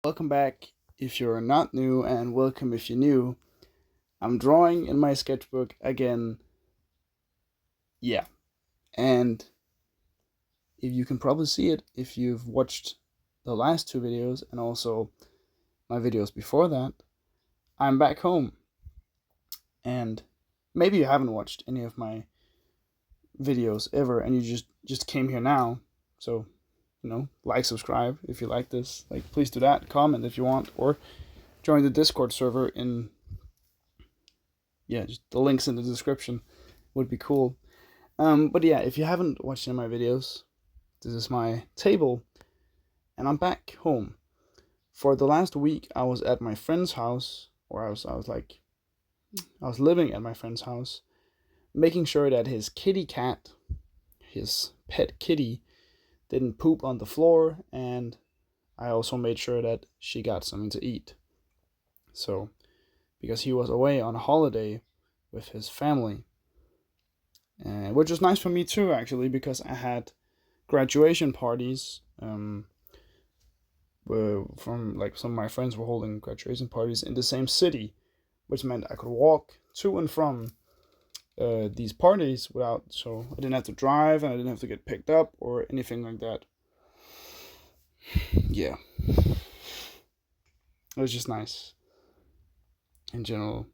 Welcome back if you're not new, and welcome if you're new. I'm drawing in my sketchbook again. Yeah. And if you can probably see it if you've watched the last two videos and also my videos before that, I'm back home. And maybe you haven't watched any of my videos ever and you just came here now. So, like, subscribe if you like this. Like, please do that. Comment if you want, or join the Discord server just the links in the description would be cool. But yeah, if you haven't watched any of my videos, this is my table, and I'm back home. For the last week, I was at my friend's house, or I was living at my friend's house, making sure that his kitty cat, his pet kitty, didn't poop on the floor, and I also made sure that she got something to eat. So, because he was away on a holiday with his family, which was nice for me too, actually, because I had graduation parties. From like some of my friends were holding graduation parties in the same city, which meant I could walk to and from these parties so I didn't have to drive and I didn't have to get picked up or anything like that. Yeah, it was just nice in general.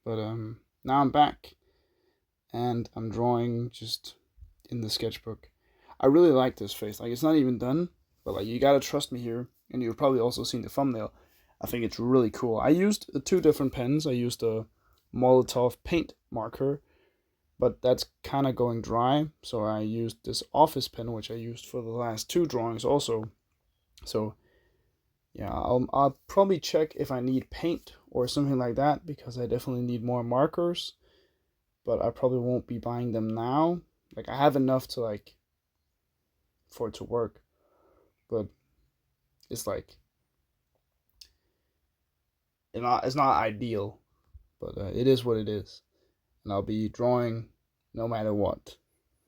But now I'm back and I'm drawing just in the sketchbook. I really like this face. Like, it's not even done, but like, you gotta trust me here. And you've probably also seen the thumbnail. I think it's really cool. I used two different pens. I used a Molotov paint marker, but that's kind of going dry. So I used this office pen, which I used for the last two drawings also. So yeah, I'll probably check if I need paint or something like that, because I definitely need more markers. But I probably won't be buying them now. Like, I have enough for it to work, but it's like it's not ideal, but it is what it is, and I'll be drawing no matter what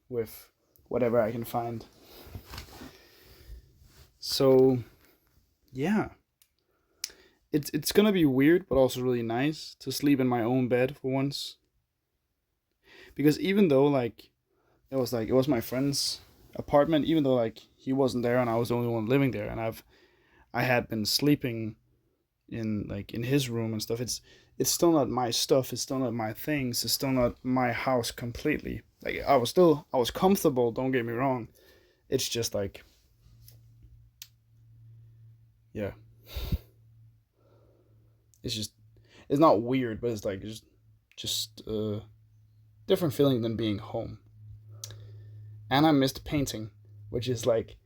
with whatever I can find. So yeah, it's gonna be weird, but also really nice to sleep in my own bed for once, because even though it was my friend's apartment, even though like he wasn't there and I was the only one living there, and I had been sleeping in his room and stuff. It's still not my stuff. It's still not my things. It's still not my house completely. Like, I was comfortable. Don't get me wrong. It's just like, yeah. It's not weird, but it's like just a different feeling than being home. And I missed painting, which is like,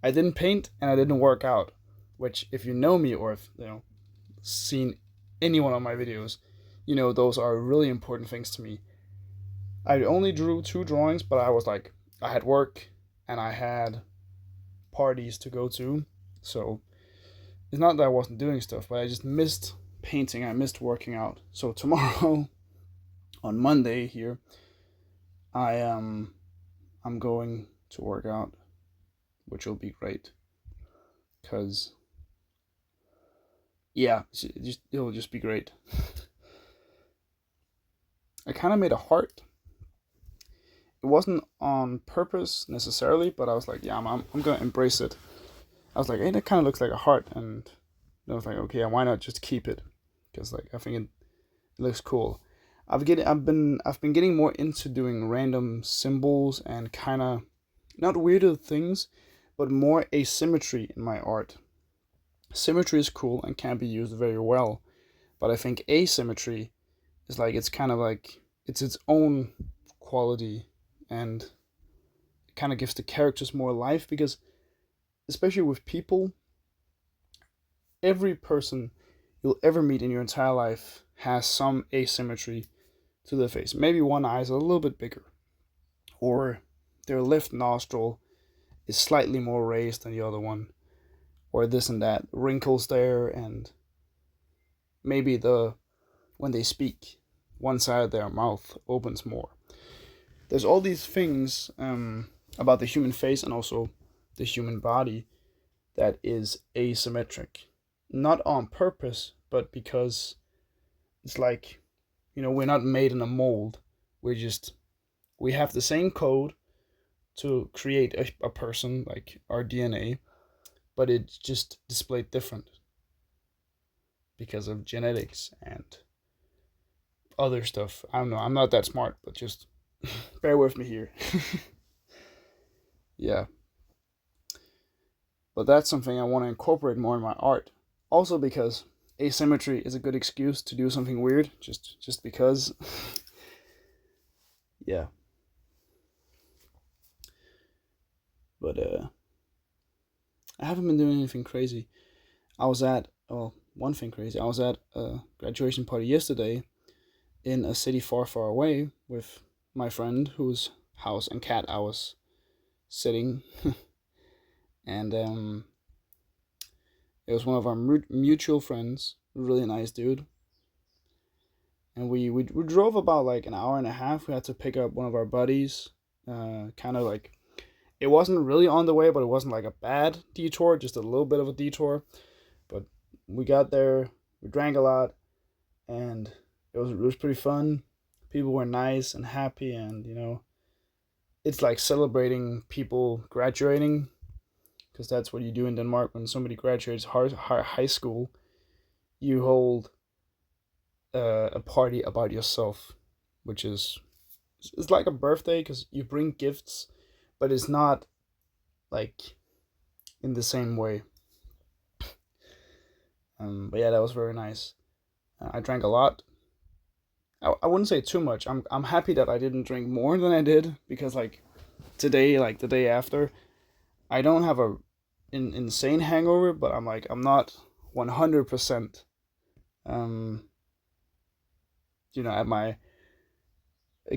I didn't paint and I didn't work out. Which, if you know me, or if seen any one of my videos, those are really important things to me. I only drew two drawings, but I had work and I had parties to go to. So it's not that I wasn't doing stuff, but I just missed painting. I missed working out. So tomorrow, on Monday here, I'm going to work out, which will be great. Cause yeah, it'll just be great. I kind of made a heart. It wasn't on purpose necessarily, but I was like, yeah, I'm gonna embrace it. I was like, hey, that kind of looks like a heart, and I was like, okay, why not just keep it? Because like, I think it looks cool. I've been getting more into doing random symbols and kind of not weirder things, but more asymmetry in my art. Symmetry is cool and can be used very well, but I think asymmetry is like, it's kind of like it's its own quality, and it kind of gives the characters more life, because especially with people, every person you'll ever meet in your entire life has some asymmetry to their face. Maybe one eye is a little bit bigger, or their left nostril is slightly more raised than the other one, or this and that, wrinkles there, and maybe when they speak, one side of their mouth opens more. There's all these things about the human face and also the human body that is asymmetric. Not on purpose, but because it's like, we're not made in a mold. We have the same code to create a person, like our DNA, but it's just displayed different because of genetics and other stuff. I don't know. I'm not that smart, but just bear with me here. Yeah. But that's something I want to incorporate more in my art. Also because asymmetry is a good excuse to do something weird, just because. Yeah. But I haven't been doing anything crazy. One thing crazy. I was at a graduation party yesterday in a city far, far away with my friend whose house and cat I was sitting. And it was one of our mutual friends, really nice dude. And we drove about like an hour and a half. We had to pick up one of our buddies. Kind of like, it wasn't really on the way, but it wasn't like a bad detour, just a little bit of a detour. But we got there, we drank a lot, and it was pretty fun. People were nice and happy, and it's like celebrating people graduating, because that's what you do in Denmark when somebody graduates high school. You hold a party about yourself, which is it's like a birthday because you bring gifts, but it's not like in the same way. But yeah, that was very nice. I drank a lot. I wouldn't say too much. I'm happy that I didn't drink more than I did, because like today, like the day after, I don't have an insane hangover, but I'm not 100% at my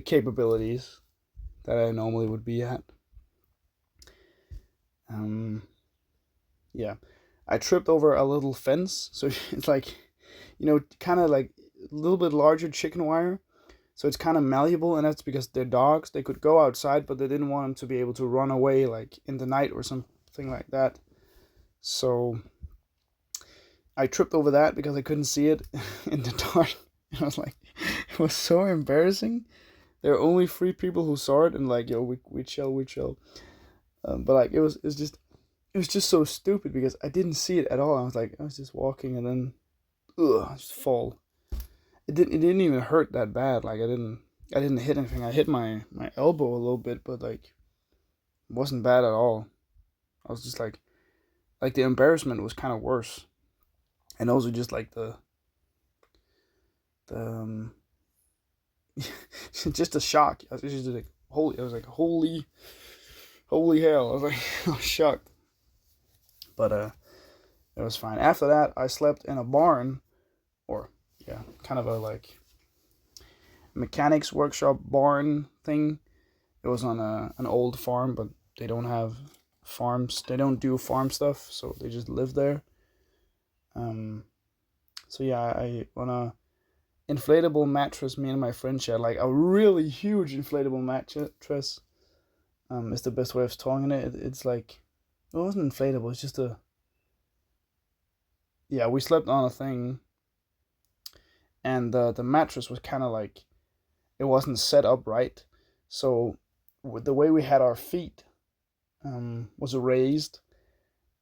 capabilities that I normally would be at. Yeah, I tripped over a little fence, so it's like, kind of like a little bit larger chicken wire, so it's kind of malleable, and that's because they're dogs. They could go outside, but they didn't want them to be able to run away like in the night or something like that. So I tripped over that because I couldn't see it in the dark. And I was like, it was so embarrassing. There are only 3 people who saw it, and like, yo, we chill. But like, it was just so stupid because I didn't see it at all. I was just walking, and then, I just fall. It didn't even hurt that bad. Like, I didn't hit anything. I hit my elbow a little bit, but like, it wasn't bad at all. I was just like the embarrassment was kind of worse, and also just like the just a shock. I was just like holy. I was like holy hell. I was like I was shocked, but it was fine. After that, I slept in a barn, or yeah, kind of a like mechanics workshop barn thing. It was on an old farm, but they don't have farms. They don't do farm stuff, so they just live there. So yeah, I on a inflatable mattress. Me and my friend shared like a really huge inflatable mattress. Is the best way of talking it. It's like, it wasn't inflatable. It's just yeah. We slept on a thing, and the mattress was kind of like, it wasn't set up right. So with the way we had our feet was raised,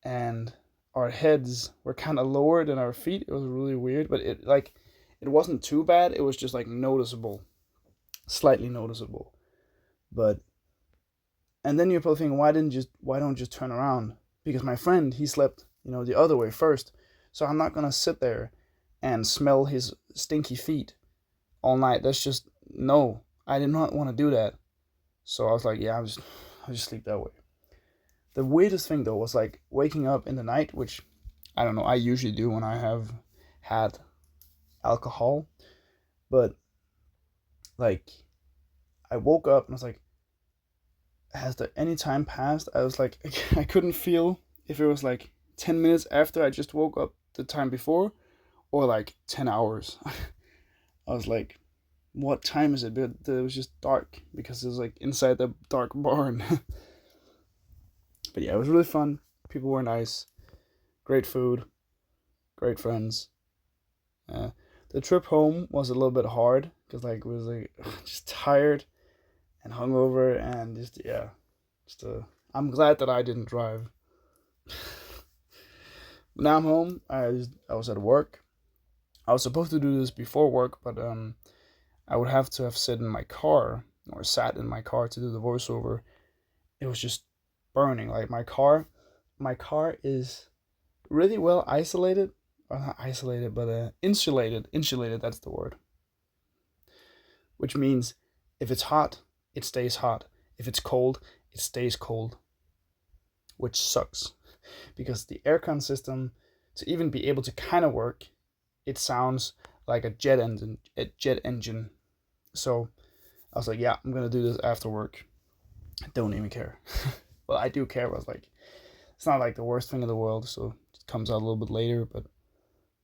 and our heads were kind of lower than our feet. It was really weird, but it wasn't too bad. It was just like noticeable, slightly noticeable. But and then you're probably thinking, why don't just turn around? Because my friend, he slept the other way first, so I'm not gonna sit there and smell his stinky feet all night. That's just no. I did not want to do that. So I was like, yeah, I'll just sleep that way. The weirdest thing though was like waking up in the night, which I don't know, I usually do when I have had alcohol, but like I woke up and I was like, has there any time passed? I was like, I couldn't feel if it was like 10 minutes after I just woke up the time before, or like 10 hours. I was like, what time is it? But it was just dark because it was like inside the dark barn. But yeah, it was really fun. People were nice. great food, great friends. Uh, the trip home was a little bit hard because like it was like just tired and hungover and just yeah, just I'm glad that I didn't drive. Now I'm home. I was at work. I was supposed to do this before work, but I would have to have sit in my car or sat in my car to do the voiceover. It was just burning. Like my car is really well isolated. Well, not isolated, but insulated. Insulated, that's the word. Which means if it's hot, it stays hot. If it's cold, it stays cold. Which sucks because the aircon system, to even be able to kind of work, it sounds like a jet engine. A jet engine. So I was like, yeah, I'm gonna do this after work. I don't even care. Well, I do care. But I was like, it's not like the worst thing in the world. So it comes out a little bit later, but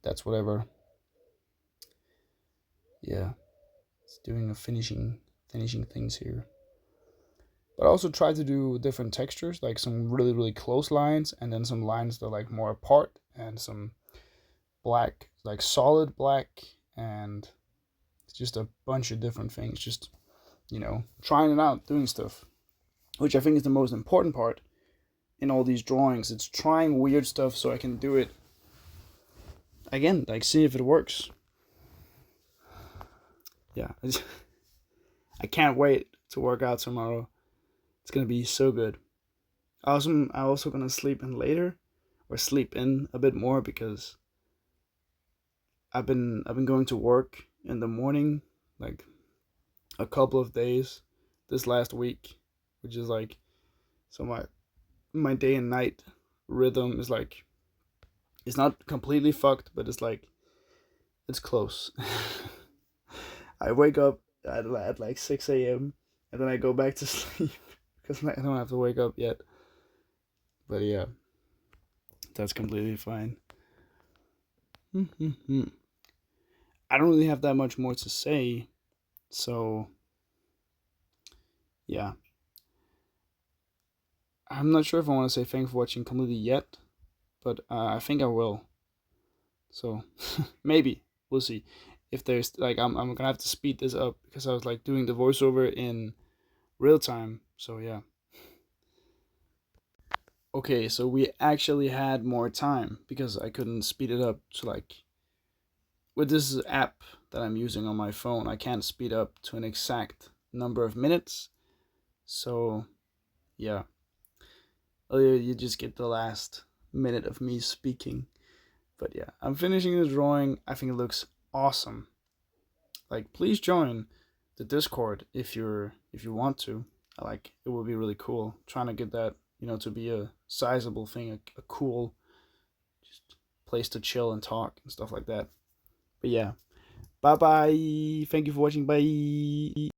that's whatever. Yeah, it's doing a finishing things here. But I also try to do different textures, like some really really close lines, and then some lines that are like more apart, and some black, like solid black, and just a bunch of different things. Just trying it out, doing stuff, which I think is the most important part in all these drawings. It's trying weird stuff so I can do it again, like see if it works. Yeah, I can't wait to work out tomorrow. It's gonna be so good. I also gonna sleep in later, or sleep in a bit more because I've been going to work in the morning like a couple of days this last week, which is like so my day and night rhythm is like it's not completely fucked, but it's like it's close. I wake up at like 6 a.m. and then I go back to sleep because I don't have to wake up yet. But yeah, that's completely fine. I don't really have that much more to say, so yeah. I'm not sure if I want to say thanks for watching completely yet, but I think I will. So maybe we'll see. If there's like I'm gonna have to speed this up because I was like doing the voiceover in real time. So yeah. Okay, so we actually had more time because I couldn't speed it up to like with this app that I'm using on my phone, I can't speed up to an exact number of minutes. So yeah. Oh, you just get the last minute of me speaking. But yeah, I'm finishing the drawing. I think it looks awesome. Like, please join the Discord if you want to. Like, it would be really cool. Trying to get that to be a sizable thing, a cool just place to chill and talk and stuff like that. But yeah, bye bye. Thank you for watching. Bye.